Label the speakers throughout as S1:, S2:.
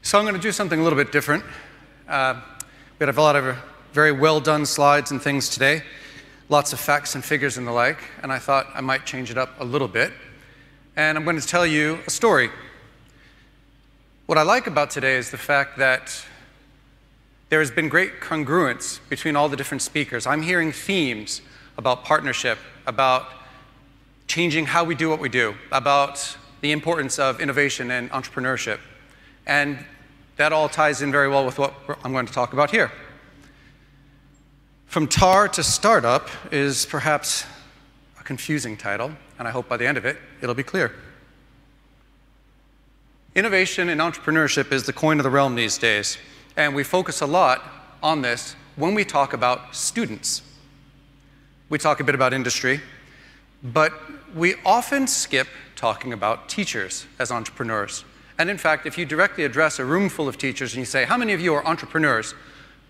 S1: So I'm going to do something a little bit different. We have a lot of very well done slides and things today, lots of facts and figures and the like, and I thought I might change it up a little bit. And I'm going to tell you a story. What I like about today is the fact that there has been great congruence between all the different speakers. I'm hearing themes about partnership, about changing how we do what we do, about the importance of innovation and entrepreneurship. And that all ties in very well with what I'm going to talk about here. From tar to startup is perhaps a confusing title, and I hope by the end of it, it'll be clear. Innovation and entrepreneurship is the coin of the realm these days, and we focus a lot on this when we talk about students. We talk a bit about industry, but we often skip talking about teachers as entrepreneurs. And in fact, if you directly address a room full of teachers and you say, how many of you are entrepreneurs?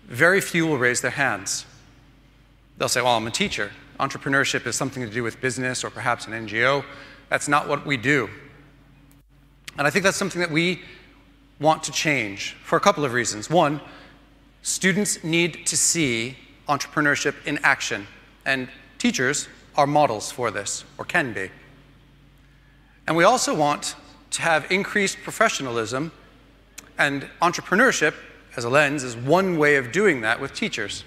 S1: Very few will raise their hands. They'll say, well, I'm a teacher. Entrepreneurship is something to do with business or perhaps an NGO. That's not what we do. And I think that's something that we want to change for a couple of reasons. One, students need to see entrepreneurship in action, and teachers are models for this, or can be. And we also want to have increased professionalism, and entrepreneurship as a lens is one way of doing that with teachers.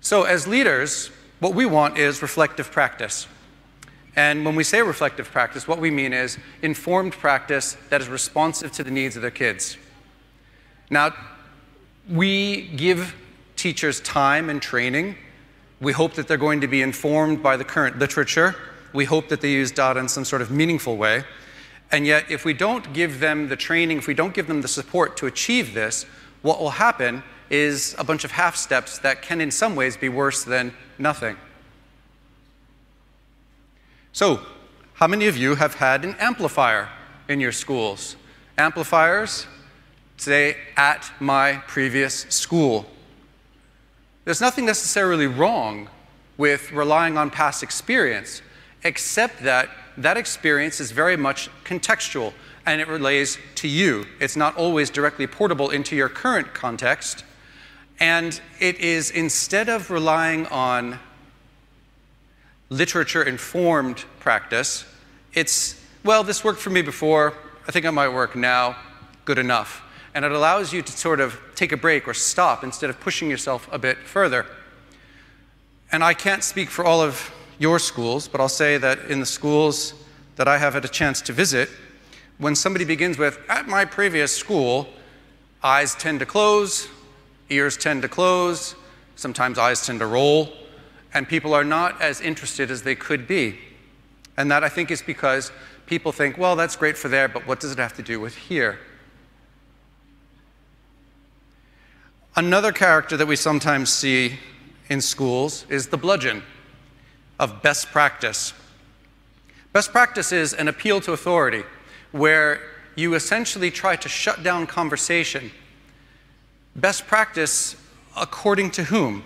S1: So as leaders, what we want is reflective practice. And when we say reflective practice, what we mean is informed practice that is responsive to the needs of their kids. Now, we give teachers time and training. We hope that they're going to be informed by the current literature. We hope that they use data in some sort of meaningful way. And yet, if we don't give them the training, if we don't give them the support to achieve this, what will happen is a bunch of half steps that can in some ways be worse than nothing. So, how many of you have had an amplifier in your schools? Amplifiers, say, at my previous school. There's nothing necessarily wrong with relying on past experience, except that that experience is very much contextual and it relates to you. It's not always directly portable into your current context. And it is, instead of relying on literature-informed practice, it's, well, this worked for me before, I think it might work now, good enough. And it allows you to sort of take a break or stop instead of pushing yourself a bit further. And I can't speak for all of your schools, but I'll say that in the schools that I have had a chance to visit, when somebody begins with, at my previous school, eyes tend to close, ears tend to close, sometimes eyes tend to roll, and people are not as interested as they could be. And that, I think, is because people think, well, that's great for there, but what does it have to do with here? Another character that we sometimes see in schools is the bludgeon of best practice. Best practice is an appeal to authority, where you essentially try to shut down conversation. Best practice according to whom?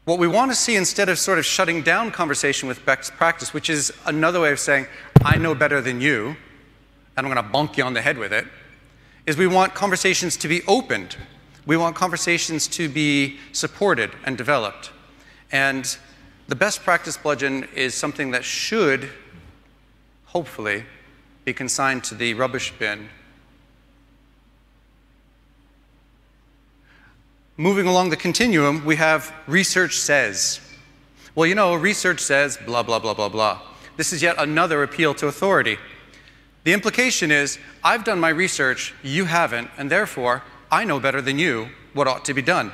S1: What we want to see, instead of sort of shutting down conversation with best practice, which is another way of saying, I know better than you, and I'm going to bonk you on the head with it, is we want conversations to be opened. We want conversations to be supported and developed. And the best practice bludgeon is something that should, hopefully, be consigned to the rubbish bin. Moving along the continuum, we have research says. Well, you know, research says blah, blah, blah, blah, blah. This is yet another appeal to authority. The implication is, I've done my research, you haven't, and therefore, I know better than you what ought to be done.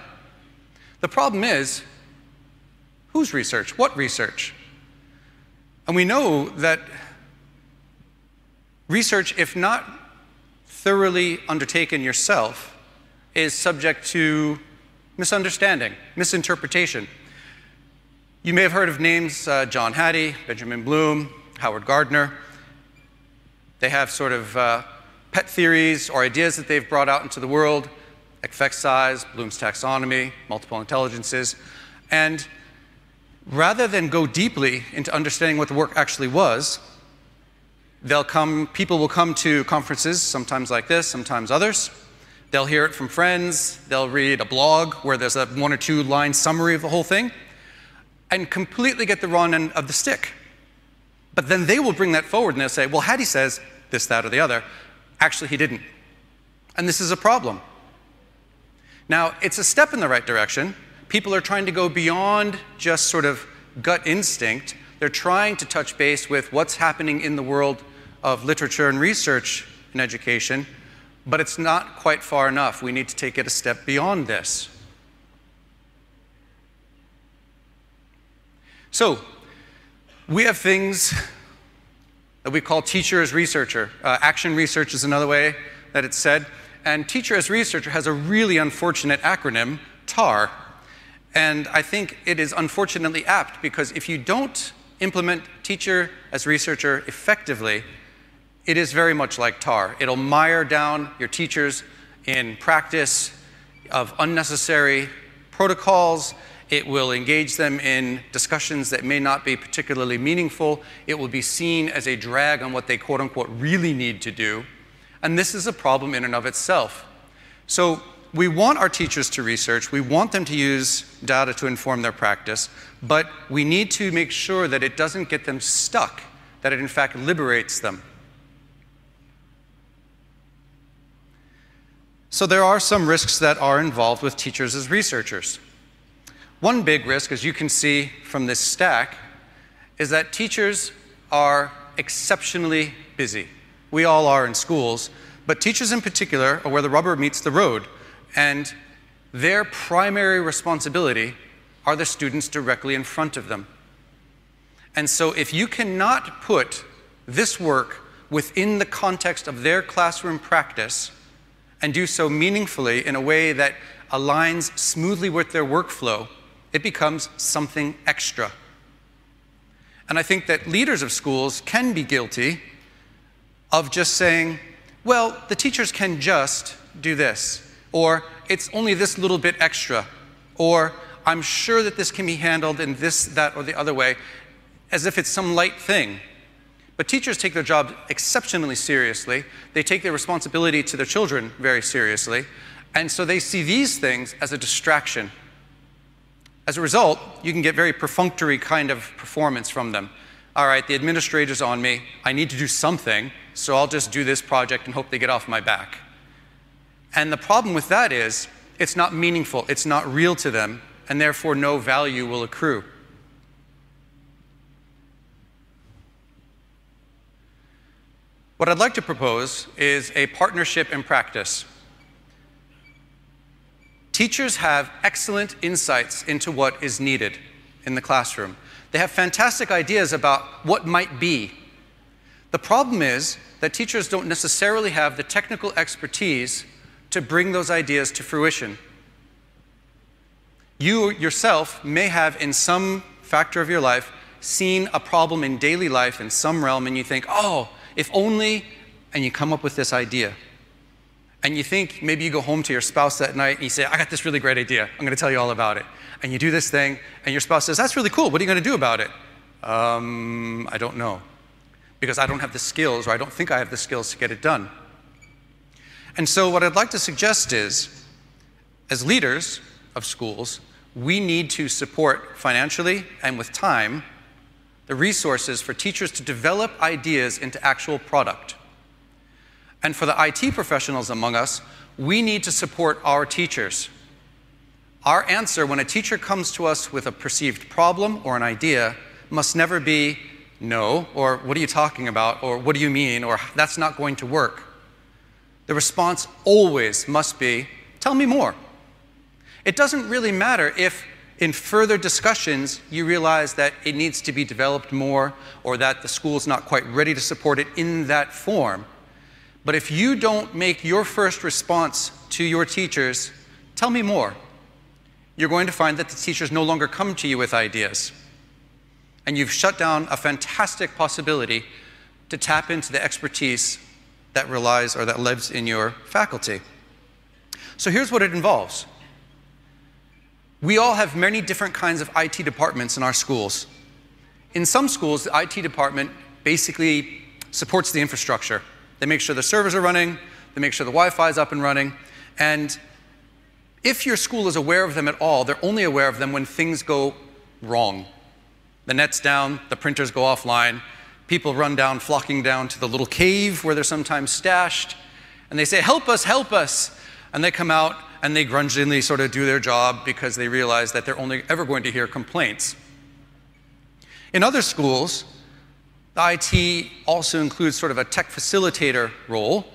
S1: The problem is, whose research? What research? And we know that research, if not thoroughly undertaken yourself, is subject to misunderstanding, misinterpretation. You may have heard of names John Hattie, Benjamin Bloom, Howard Gardner. They have sort of pet theories or ideas that they've brought out into the world, effect size, Bloom's taxonomy, multiple intelligences. And rather than go deeply into understanding what the work actually was, People will come to conferences, sometimes like this, sometimes others. They'll hear it from friends, they'll read a blog where there's a 1 or 2 line summary of the whole thing, and completely get the wrong end of the stick. But then they will bring that forward and they'll say, well, Hattie says this, that, or the other. Actually, he didn't. And this is a problem. Now, it's a step in the right direction. People are trying to go beyond just sort of gut instinct. They're trying to touch base with what's happening in the world of literature and research in education, but it's not quite far enough. We need to take it a step beyond this. So, we have things that we call teacher as researcher. Action research is another way that it's said. And teacher as researcher has a really unfortunate acronym, TAR. And I think it is unfortunately apt because if you don't implement teacher as researcher effectively, it is very much like TAR. It'll mire down your teachers in practice of unnecessary protocols. It will engage them in discussions that may not be particularly meaningful. It will be seen as a drag on what they quote unquote really need to do. And this is a problem in and of itself. So we want our teachers to research. We want them to use data to inform their practice. But we need to make sure that it doesn't get them stuck, that it in fact liberates them. So there are some risks that are involved with teachers as researchers. One big risk, as you can see from this stack, is that teachers are exceptionally busy. We all are in schools, but teachers in particular are where the rubber meets the road, and their primary responsibility are the students directly in front of them. And so if you cannot put this work within the context of their classroom practice and do so meaningfully in a way that aligns smoothly with their workflow, it becomes something extra. And I think that leaders of schools can be guilty of just saying, well, the teachers can just do this, or it's only this little bit extra, or I'm sure that this can be handled in this, that, or the other way, as if it's some light thing. But teachers take their job exceptionally seriously. They take their responsibility to their children very seriously, and so they see these things as a distraction. As a result, you can get very perfunctory kind of performance from them. All right, the administrator's on me. I need to do something, so I'll just do this project and hope they get off my back. And the problem with that is, it's not meaningful, it's not real to them, and therefore no value will accrue. What I'd like to propose is a partnership in practice. Teachers have excellent insights into what is needed in the classroom. They have fantastic ideas about what might be. The problem is that teachers don't necessarily have the technical expertise to bring those ideas to fruition. You yourself may have, in some factor of your life, seen a problem in daily life in some realm, and you think, oh, if only, and you come up with this idea. And you think, maybe you go home to your spouse that night and you say, I got this really great idea. I'm going to tell you all about it. And you do this thing, and your spouse says, that's really cool. What are you going to do about it? I don't know. Because I don't have the skills, or I don't think I have the skills to get it done. And so what I'd like to suggest is, as leaders of schools, we need to support financially and with time the resources for teachers to develop ideas into actual product. And for the IT professionals among us, we need to support our teachers. Our answer when a teacher comes to us with a perceived problem or an idea must never be, no, or what are you talking about, or what do you mean, or that's not going to work. The response always must be, tell me more. It doesn't really matter if in further discussions you realize that it needs to be developed more, or that the school's not quite ready to support it in that form. But if you don't make your first response to your teachers, tell me more, you're going to find that the teachers no longer come to you with ideas. And you've shut down a fantastic possibility to tap into the expertise that relies or that lives in your faculty. So here's what it involves. We all have many different kinds of IT departments in our schools. In some schools, the IT department basically supports the infrastructure. They make sure the servers are running, they make sure the Wi-Fi is up and running, and if your school is aware of them at all, they're only aware of them when things go wrong. The net's down, the printers go offline, people run down, flocking down to the little cave where they're sometimes stashed, and they say, help us, help us. And they come out and they grudgingly sort of do their job because they realize that they're only ever going to hear complaints. In other schools, the IT also includes sort of a tech facilitator role.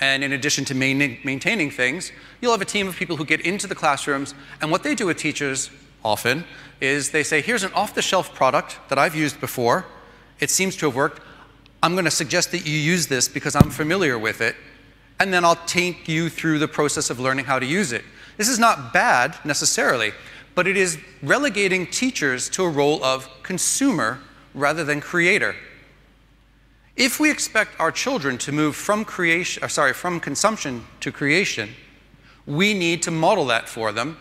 S1: And in addition to maintaining things, you'll have a team of people who get into the classrooms, and what they do with teachers often is they say, here's an off-the-shelf product that I've used before. It seems to have worked. I'm going to suggest that you use this because I'm familiar with it, and then I'll take you through the process of learning how to use it. This is not bad necessarily, but it is relegating teachers to a role of consumer rather than creator. If we expect our children to move from consumption to creation, we need to model that for them,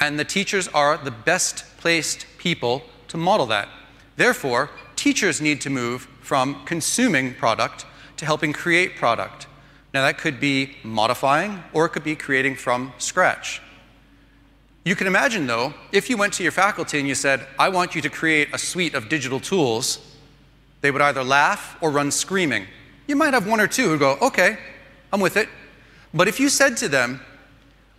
S1: and the teachers are the best placed people to model that. Therefore, teachers need to move from consuming product to helping create product. Now that could be modifying, or it could be creating from scratch. You can imagine though, if you went to your faculty and you said, I want you to create a suite of digital tools, they would either laugh or run screaming. You might have one or two who go, okay, I'm with it. But if you said to them,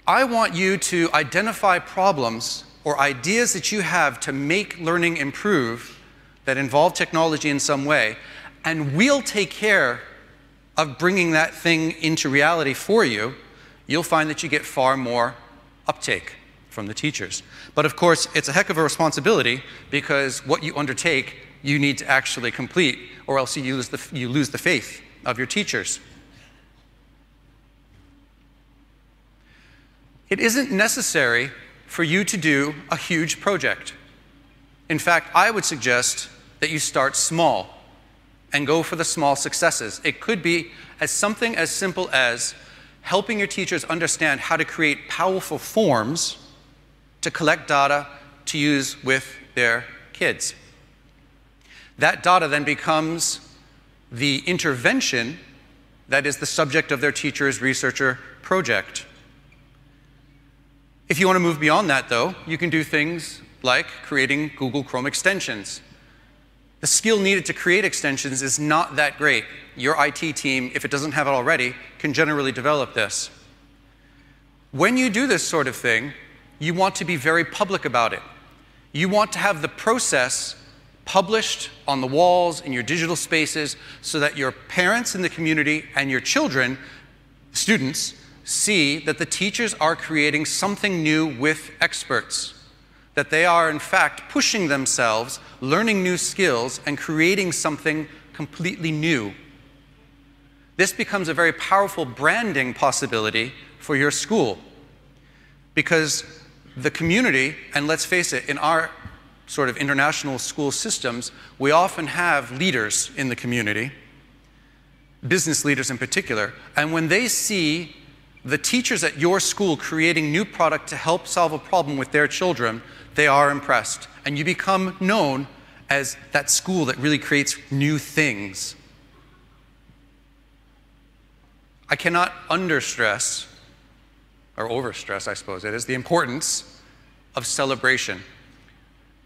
S1: I want you to identify problems or ideas that you have to make learning improve that involve technology in some way, and we'll take care of bringing that thing into reality for you, you'll find that you get far more uptake from the teachers. But of course, it's a heck of a responsibility because what you undertake, you need to actually complete, or else you lose the faith of your teachers. It isn't necessary for you to do a huge project. In fact, I would suggest that you start small and go for the small successes. It could be as something as simple as helping your teachers understand how to create powerful forms to collect data to use with their kids. That data then becomes the intervention that is the subject of their teacher's researcher project. If you want to move beyond that, though, you can do things like creating Google Chrome extensions. The skill needed to create extensions is not that great. Your IT team, if it doesn't have it already, can generally develop this. When you do this sort of thing, you want to be very public about it. You want to have the process published on the walls in your digital spaces so that your parents in the community and your children, students, see that the teachers are creating something new with experts, that they are in fact pushing themselves, learning new skills, and creating something completely new. This becomes a very powerful branding possibility for your school, because the community, and let's face it, in our sort of international school systems, we often have leaders in the community, business leaders in particular, and when they see the teachers at your school creating new product to help solve a problem with their children, they are impressed. And you become known as that school that really creates new things. I cannot understress, or overstress, I suppose it is, the importance of celebration,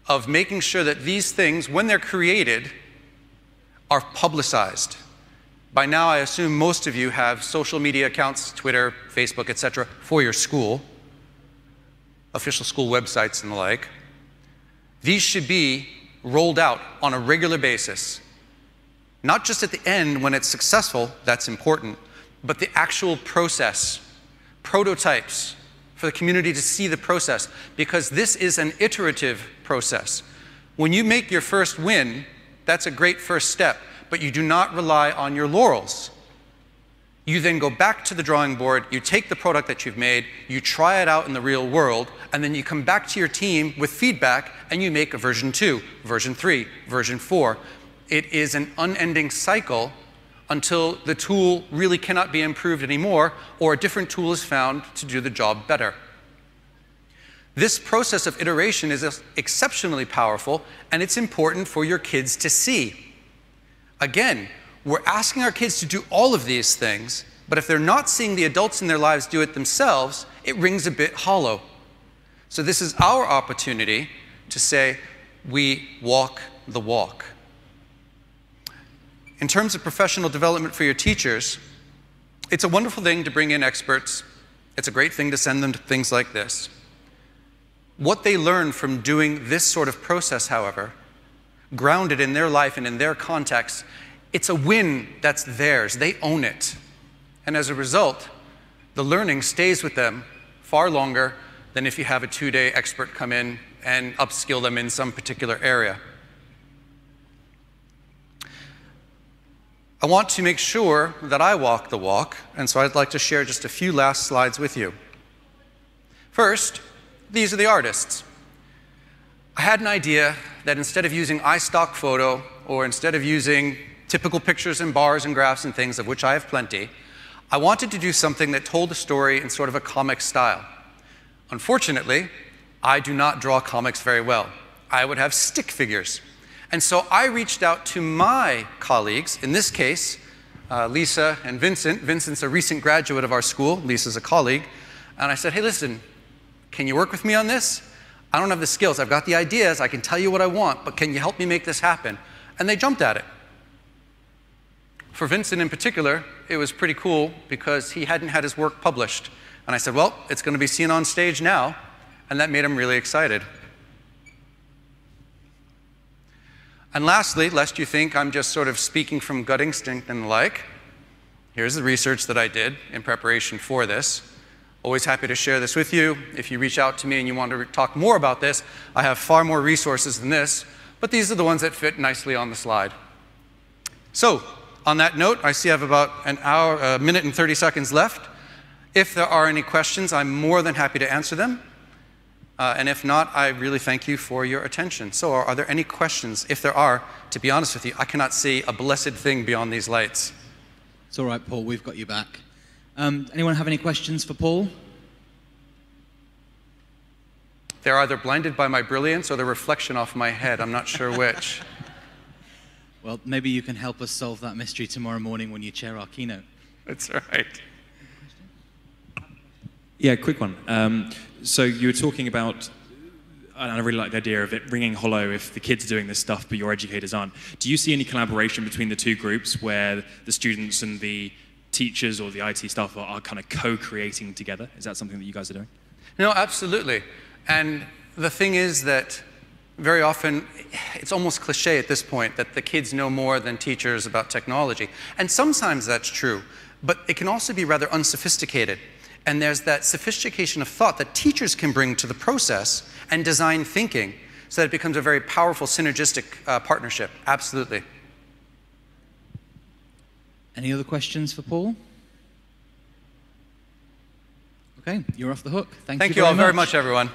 S1: of making sure that these things, when they're created, are publicized. By now, I assume most of you have social media accounts, Twitter, Facebook, etc., for your school, official school websites and the like. These should be rolled out on a regular basis. Not just at the end when it's successful, that's important, but the actual process, prototypes, for the community to see the process, because this is an iterative process. When you make your first win, that's a great first step, but you do not rely on your laurels. You then go back to the drawing board, you take the product that you've made, you try it out in the real world, and then you come back to your team with feedback and you make a version 2, version 3, version 4. It is an unending cycle until the tool really cannot be improved anymore, or a different tool is found to do the job better. This process of iteration is exceptionally powerful, and it's important for your kids to see. Again, We're asking our kids to do all of these things, but if they're not seeing the adults in their lives do it themselves, it rings a bit hollow. So this is our opportunity to say, we walk the walk. In terms of professional development for your teachers, it's a wonderful thing to bring in experts. It's a great thing to send them to things like this. What they learn from doing this sort of process, however, grounded in their life and in their context, it's a win that's theirs. They own it. And as a result, the learning stays with them far longer than if you have a 2-day expert come in and upskill them in some particular area. I want to make sure that I walk the walk, and so I'd like to share just a few last slides with you. First, these are the artists. I had an idea that instead of using iStock photo, or instead of using typical pictures and bars and graphs and things, of which I have plenty, I wanted to do something that told a story in sort of a comic style. Unfortunately, I do not draw comics very well. I would have stick figures. And so I reached out to my colleagues, in this case, Lisa and Vincent. Vincent's a recent graduate of our school. Lisa's a colleague. And I said, hey, listen, can you work with me on this? I don't have the skills. I've got the ideas. I can tell you what I want, but can you help me make this happen? And they jumped at it. For Vincent in particular, it was pretty cool because he hadn't had his work published. And I said, well, it's going to be seen on stage now. And that made him really excited. And lastly, lest you think I'm just sort of speaking from gut instinct and the like, here's the research that I did in preparation for this. Always happy to share this with you. If you reach out to me and you want to talk more about this, I have far more resources than this, but these are the ones that fit nicely on the slide. So, on that note, I see I have about a minute and 30 seconds left. If there are any questions, I'm more than happy to answer them. And if not, I really thank you for your attention. So are there any questions? If there are, to be honest with you, I cannot see a blessed thing beyond these lights.
S2: It's all right, Paul, we've got you back. Anyone have any questions for Paul?
S1: They're either blinded by my brilliance or the reflection off my head. I'm not sure which.
S2: Well, maybe you can help us solve that mystery tomorrow morning when you chair our keynote.
S1: That's right.
S3: Yeah, quick one. So you were talking about, and I really like the idea of it ringing hollow if the kids are doing this stuff, but your educators aren't. Do you see any collaboration between the two groups where the students and the teachers or the IT staff are kind of co-creating together? Is that something that you guys are doing?
S1: No, absolutely. And the thing is that very often, it's almost cliche at this point that the kids know more than teachers about technology. And sometimes that's true, but it can also be rather unsophisticated. And there's that sophistication of thought that teachers can bring to the process and design thinking so that it becomes a very powerful synergistic partnership. Absolutely.
S2: Any other questions for Paul? Okay, you're off the hook. Thank you
S1: all very much, everyone.